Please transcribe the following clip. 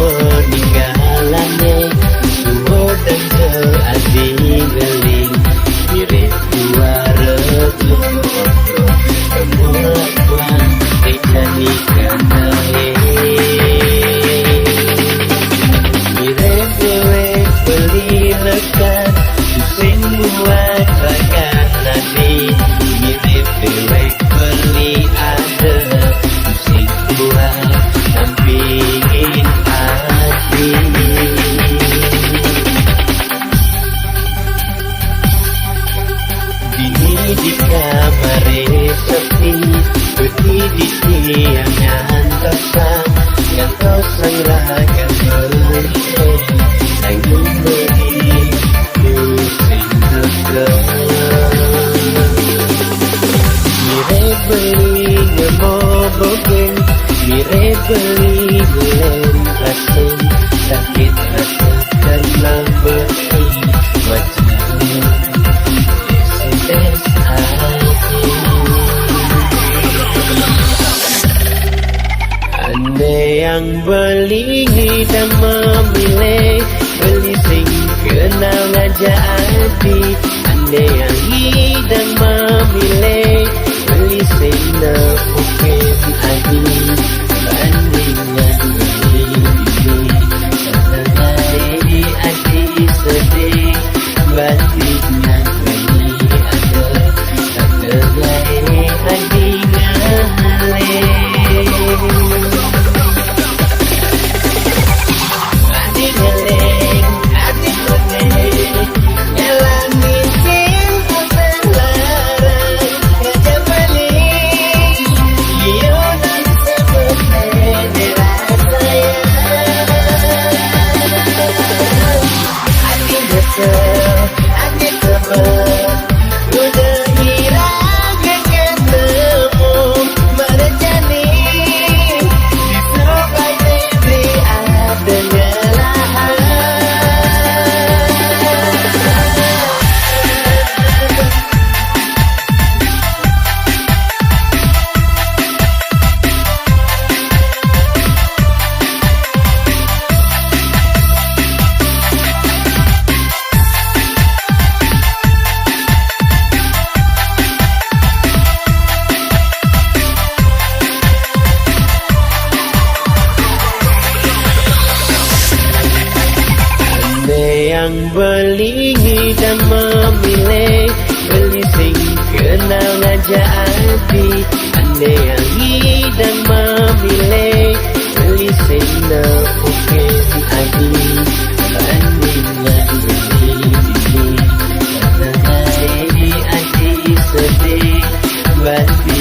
Peninggalannya Suara dan seading-ading Mirip suara tutur Kemuliaan dijadikan naik Mirip lewek beli lekat Pusing buat rakan nanti Mirip lewek beli ada Pusing buat nampingin Dini di kamar sepi Pergi di tiangan tosang Yang tosang raga beli Lagi beli Pusing tegang Mire beli ngemobogeng Mire beli belum raseng Sakit rasakan lambeti Wajahnya Andai yang beli dan memilih Beli sing kenal ngajak hati Andai yang dan memilih Beli sing nak mungkin hati Bandingnya beli Sebagai hati sedih Bandingnya beli ada Sebagai hati ngalih yang beli dan memilih Beli sing kenal ngajak hati Andai yang dan memilih Beli sing nak mungkin hati Bandingnya beli ini Sebagai hati sedih Banding